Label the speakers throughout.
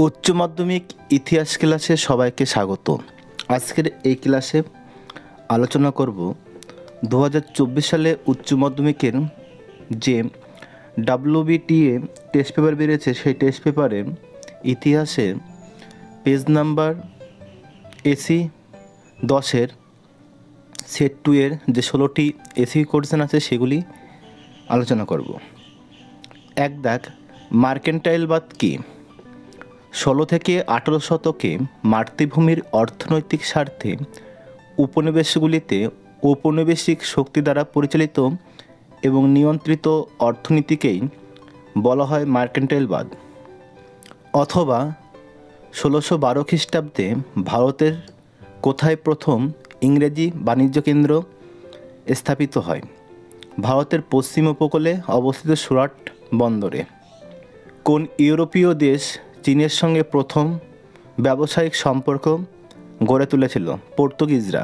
Speaker 1: উচ্চ মাধ্যমিক ইতিহাস ক্লাসে সবাইকে স্বাগত। আজকের এই ক্লাসে আলোচনা করব 2024 সালে উচ্চ মাধ্যমিকের যে WBTA টেস্ট পেপার বেরিয়েছে সেই টেস্ট পেপারে ইতিহাসে পেজ নাম্বার এসি 10-এর সেট 2 এর যে 16টি এসি কোয়েশ্চেন আছে সেগুলি আলোচনা করব। এক দাগ, মার্কেন্টাইলবাদ কী? 16 থেকে 18 শতকে মাতৃভূমির অর্থনৈতিক স্বার্থে উপনিবেশগুলিতে ঔপনিবেশিক শক্তি দ্বারা পরিচালিত এবং নিয়ন্ত্রিত অর্থনীতিকেই বলা হয় মার্কেন্টাইলবাদ। অথবা 1612 খ্রিস্টাব্দে ভারতের কোথায় প্রথম ইংরেজি বাণিজ্য কেন্দ্র স্থাপিত হয়? ভারতের পশ্চিম উপকূলে অবস্থিত সুরাট বন্দরে। কোন ইউরোপীয় দেশ চীনের সঙ্গে প্রথম ব্যবসায়িক সম্পর্ক গড়ে তুলেছিল? পর্তুগিজরা।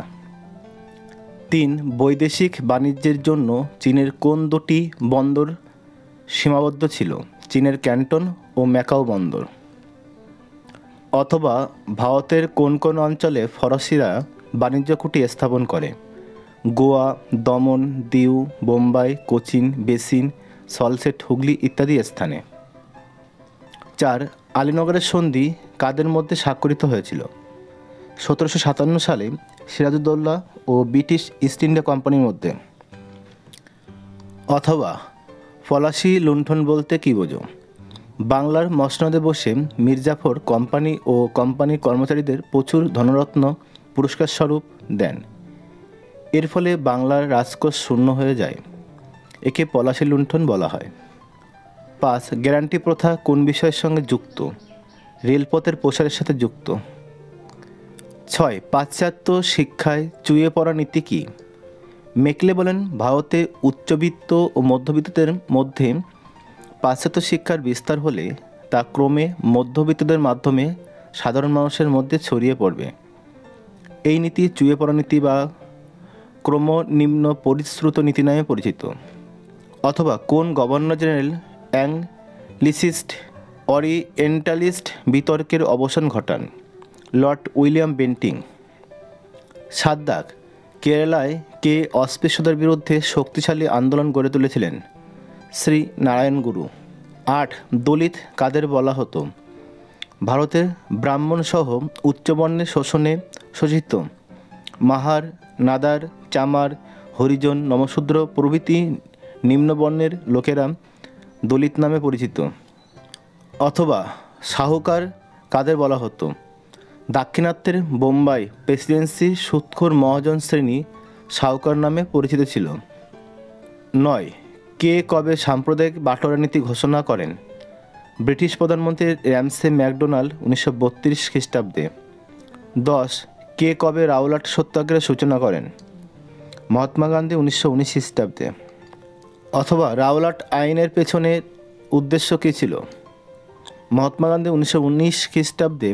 Speaker 1: 3, বৈদেশিক বাণিজ্যের জন্য চীনের কোন দুটি বন্দর সীমাবদ্ধ ছিল? চীনের ক্যান্টন ও ম্যাকাও বন্দর। অথবা ভারতের কোন কোন অঞ্চলে ফরাসিরা বাণিজ্য কুঠি স্থাপন করে? গোয়া, দমন, দিউ, বোম্বাই, কোচিন, বেসিন, সলসেট, হুগলি ইত্যাদি স্থানে। 4, আলীনগরের সন্ধি কাদের মধ্যে স্বাক্ষরিত হয়েছিল? 1757 সালে সিরাজউদ্দৌলা ও ব্রিটিশ ইস্ট ইন্ডিয়া কোম্পানির মধ্যে। অথবা পলাশী লুণ্ঠন বলতে কী বোঝো? বাংলার মসনদে বসে মির্জাফর কোম্পানি ও কোম্পানির কর্মচারীদের প্রচুর ধনরত্ন পুরস্কার স্বরূপ দেন। এর ফলে বাংলার রাজকোষ শূন্য হয়ে যায়। একে পলাশী লুণ্ঠন বলা হয়। 5, গ্যারান্টি প্রথা কোন বিষয়ের সঙ্গে যুক্ত? রেলপথের প্রসারের সাথে যুক্ত। 6, পাশ্চাত্য শিক্ষায় চুইয়ে পড়া নীতি কী? মেকলে বলেন, ভারতে উচ্চবিত্ত ও মধ্যবিত্তদের মধ্যে পাশ্চাত্য শিক্ষার বিস্তার হলে তা ক্রমে মধ্যবিত্তদের মাধ্যমে সাধারণ মানুষের মধ্যে ছড়িয়ে পড়বে। এই নীতি চুইয়ে পড়া নীতি বা ক্রমনিম্ন পরিশ্রুত নীতি নামে পরিচিত। অথবা কোন গভর্নর জেনারেল অ্যাংলিসিস্ট ওরিয়েন্টালিস্ট বিতর্কের অবসান ঘটান? Lord William Bentinck. 7 দাগ, কেরালায় কে অস্পৃশ্যতার বিরুদ্ধে শক্তিশালী আন্দোলন গড়ে তুলেছিলেন? শ্রী নারায়ণ গুরু। 8, দলিত কাদের বলা হতো? ভারতের ব্রাহ্মণসহ উচ্চবর্ণের শোষণে শোষিত মাহার, নাদার, চামার, হরিজন, নমশূদ্র প্রভৃতি নিম্নবর্ণের লোকেরা দলিত নামে পরিচিত। অথবা সাহুকার কাদের বলা হতো? দাক্ষিণাত্যের বোম্বাই প্রেসিডেন্সি সুদখোর মহাজন শ্রেণী সাহুকার নামে পরিচিত ছিল। 9, কে কবে সাম্প্রদায়িক বাটোয়ারা নীতি ঘোষণা করেন? ব্রিটিশ প্রধানমন্ত্রী র্যামসে ম্যাকডোনাল্ড 1932 খ্রিস্টাব্দে। 10, কে কবে রাওলাট সত্যাগ্রহের সূচনা করেন? মহাত্মা গান্ধী 1919 খ্রিস্টাব্দে। অথবা রাওলাট আইনের পেছনে উদ্দেশ্য কী ছিল? মহাত্মা গান্ধী 1919 খ্রিস্টাব্দে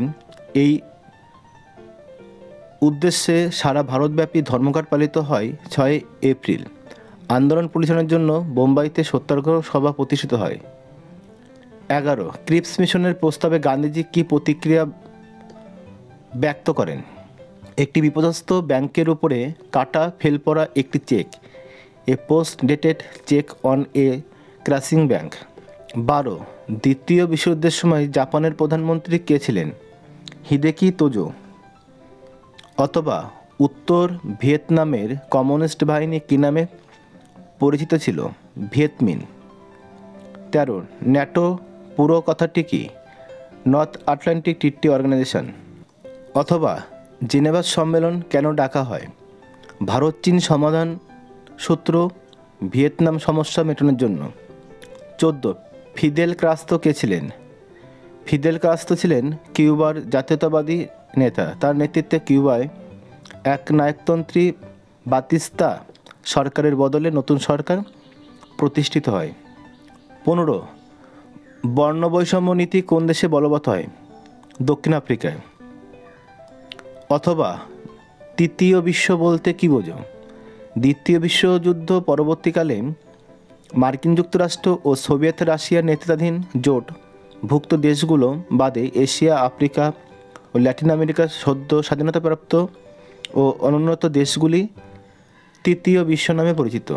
Speaker 1: এই উদ্দেশ্যে সারা ভারতব্যাপী ধর্মঘট পালিত হয় 6 এপ্রিল। আন্দোলন পরিচালনার জন্য বোম্বাইতে সত্যাগ্রহ সভা প্রতিষ্ঠিত হয়। 11, ক্রিপস মিশনের প্রস্তাবে গান্ধীজি কী প্রতিক্রিয়া ব্যক্ত করেন? একটি বিপদস্ত ব্যাংকের উপরে কাটা ফেল পড়া একটি cheque, a post dated cheque on a crossing bank. 12, দ্বিতীয় বিশ্বযুদ্ধের সময় জাপানের প্রধানমন্ত্রী কে ছিলেন? Hideki Tojo. অথবা উত্তর ভিয়েতনামের কমিউনিস্ট বাহিনী কী নামে পরিচিত ছিল? ভিয়েতমিন। 13, ন্যাটো পুরো কথাটি কি? North Atlantic treaty organization. অথবা জেনেভা সম্মেলন কেন ডাকা হয়? ভারত চীন সমাধান সূত্র, ভিয়েতনাম সমস্যা মেটানোর জন্য। 14, ফিদেল কাস্ত্রো কে ছিলেন? ফিদেল কাস্ত্রো ছিলেন কিউবার জাতীয়তাবাদী নেতা। তার নেতৃত্বে কিউবায় এক নায়কতন্ত্রী বাতিস্তা সরকারের বদলে নতুন সরকার প্রতিষ্ঠিত হয়। 15, বর্ণবৈষম্য নীতি কোন দেশে বলবৎ হয়? দক্ষিণ আফ্রিকায়। অথবা তৃতীয় বিশ্ব বলতে কী বোঝো? দ্বিতীয় বিশ্বযুদ্ধ পরবর্তীকালে মার্কিন যুক্তরাষ্ট্র ও সোভিয়েত রাশিয়ার নেতৃত্বাধীন জোট ভুক্ত দেশগুলো বাদে এশিয়া, আফ্রিকা ও ল্যাটিন আমেরিকার সদ্য স্বাধীনতাপ্রাপ্ত ও অনুন্নত দেশগুলি তৃতীয় বিশ্ব নামে পরিচিত।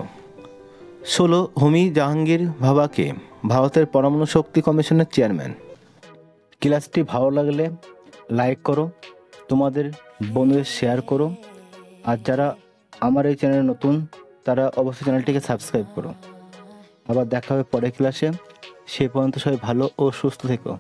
Speaker 1: 16 হোমি জাহাঙ্গীর ভাবাকে ভারতের পরমাণু শক্তি কমিশনের চেয়ারম্যান। ক্লাসটি ভালো লাগলে লাইক করো, তোমাদের বন্ধুদের শেয়ার করো, আর যারা আমার এই চ্যানেলে নতুন তারা অবশ্যই চ্যানেলটিকে সাবস্ক্রাইব করো। আবার দেখা হবে পরের ক্লাসে। সে পর্যন্ত সবাই ভালো ও সুস্থ থেকো।